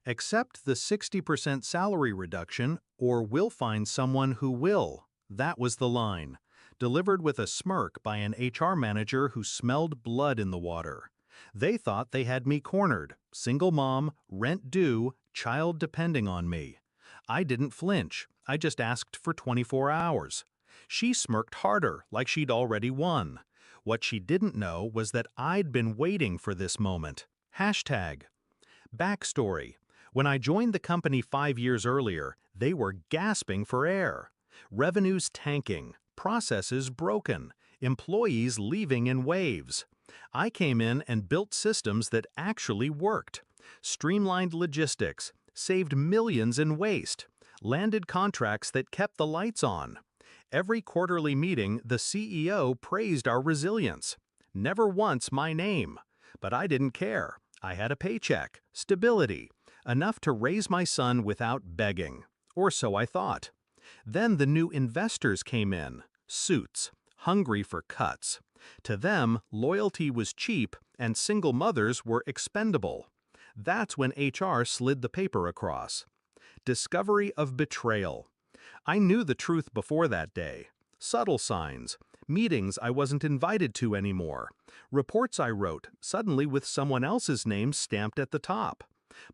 Accept the 60% salary reduction or we'll find someone who will. That was the line, delivered with a smirk by an HR manager who smelled blood in the water. They thought they had me cornered, single mom, rent due, child depending on me. I didn't flinch, I just asked for 24 hours. She smirked harder, like she'd already won. What she didn't know was that I'd been waiting for this moment. Hashtag. Backstory. When I joined the company 5 years earlier, they were gasping for air. Revenues tanking, processes broken, employees leaving in waves. I came in and built systems that actually worked, streamlined logistics, saved millions in waste, landed contracts that kept the lights on. Every quarterly meeting, the CEO praised our resilience. Never once my name. But I didn't care. I had a paycheck, stability, enough to raise my son without begging. Or so I thought. Then the new investors came in, suits, hungry for cuts. To them, loyalty was cheap and single mothers were expendable. That's when HR slid the paper across. Discovery of betrayal. I knew the truth before that day. Subtle signs, meetings I wasn't invited to anymore, reports I wrote, suddenly with someone else's name stamped at the top.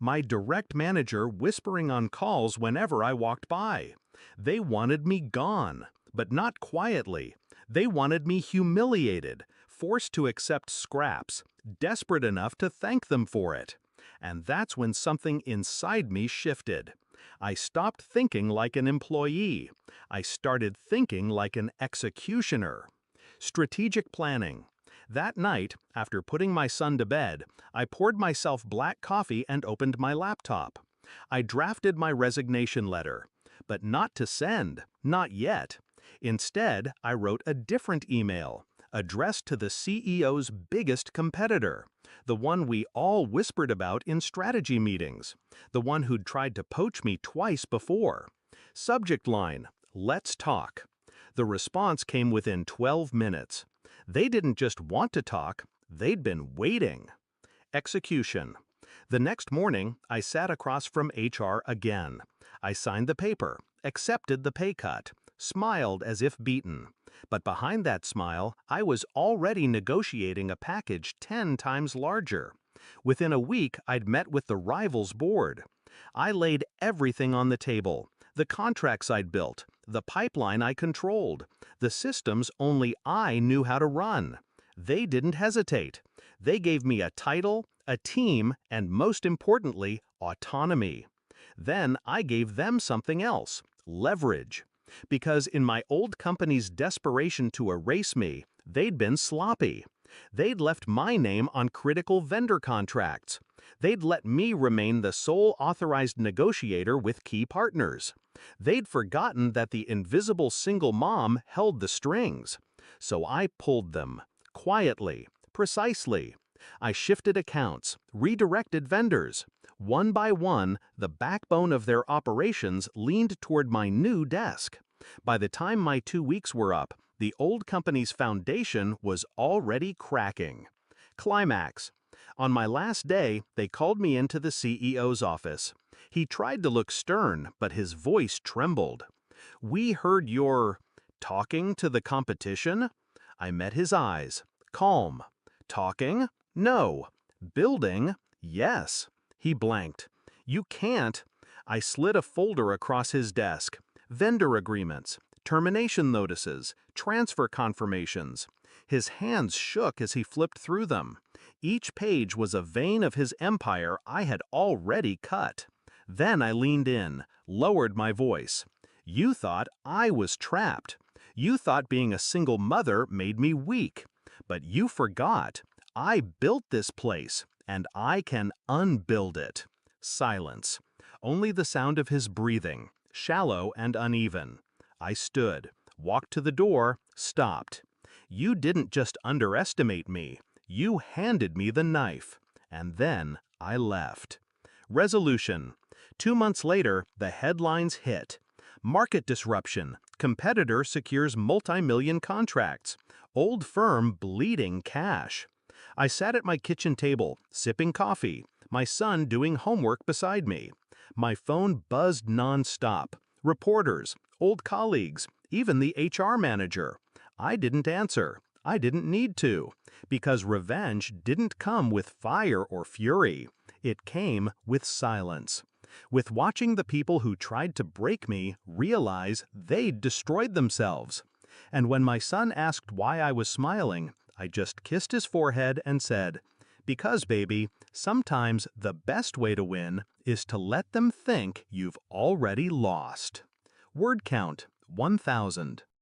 My direct manager whispering on calls whenever I walked by. They wanted me gone, but not quietly. They wanted me humiliated, forced to accept scraps, desperate enough to thank them for it. And that's when something inside me shifted. I stopped thinking like an employee. I started thinking like an executioner. Strategic planning. That night, after putting my son to bed, I poured myself black coffee and opened my laptop. I drafted my resignation letter, but not to send, not yet. Instead, I wrote a different email, addressed to the CEO's biggest competitor, the one we all whispered about in strategy meetings, the one who'd tried to poach me twice before. Subject line, "Let's talk." The response came within 12 minutes. They didn't just want to talk, they'd been waiting. Execution. The next morning, I sat across from HR again. I signed the paper, accepted the pay cut, smiled as if beaten. But behind that smile, I was already negotiating a package 10 times larger. Within a week, I'd met with the rivals board. I laid everything on the table. The contracts I'd built, the pipeline I controlled, the systems only I knew how to run. They didn't hesitate. They gave me a title, a team, and most importantly, autonomy. Then I gave them something else, leverage. Because in my old company's desperation to erase me, they'd been sloppy. They'd left my name on critical vendor contracts. They'd let me remain the sole authorized negotiator with key partners. They'd forgotten that the invisible single mom held the strings. So I pulled them, quietly, precisely. I shifted accounts, redirected vendors. One by one, the backbone of their operations leaned toward my new desk. By the time my 2 weeks were up, the old company's foundation was already cracking. Climax. On my last day, they called me into the CEO's office. He tried to look stern, but his voice trembled. "We heard you're talking to the competition?" I met his eyes. Calm. Talking? No. Building? Yes. He blanked. "You can't." I slid a folder across his desk. Vendor agreements, termination notices, transfer confirmations. His hands shook as he flipped through them. Each page was a vein of his empire I had already cut. Then I leaned in, lowered my voice. "You thought I was trapped. You thought being a single mother made me weak. But you forgot. I built this place, and I can unbuild it." Silence. Only the sound of his breathing, shallow and uneven. I stood, walked to the door, stopped. "You didn't just underestimate me. You handed me the knife." And then I left. Resolution. 2 months later, the headlines hit. Market disruption. Competitor secures multi-million contracts. Old firm bleeding cash. I sat at my kitchen table, sipping coffee, My son doing homework beside me. My phone buzzed nonstop. Reporters, old colleagues, even the HR manager. I didn't answer. I didn't need to. Because revenge didn't come with fire or fury. It came with silence. With watching the people who tried to break me realize they'd destroyed themselves. And when my son asked why I was smiling, I just kissed his forehead and said, "Because, baby, sometimes the best way to win is to let them think you've already lost." Word count, 1,000.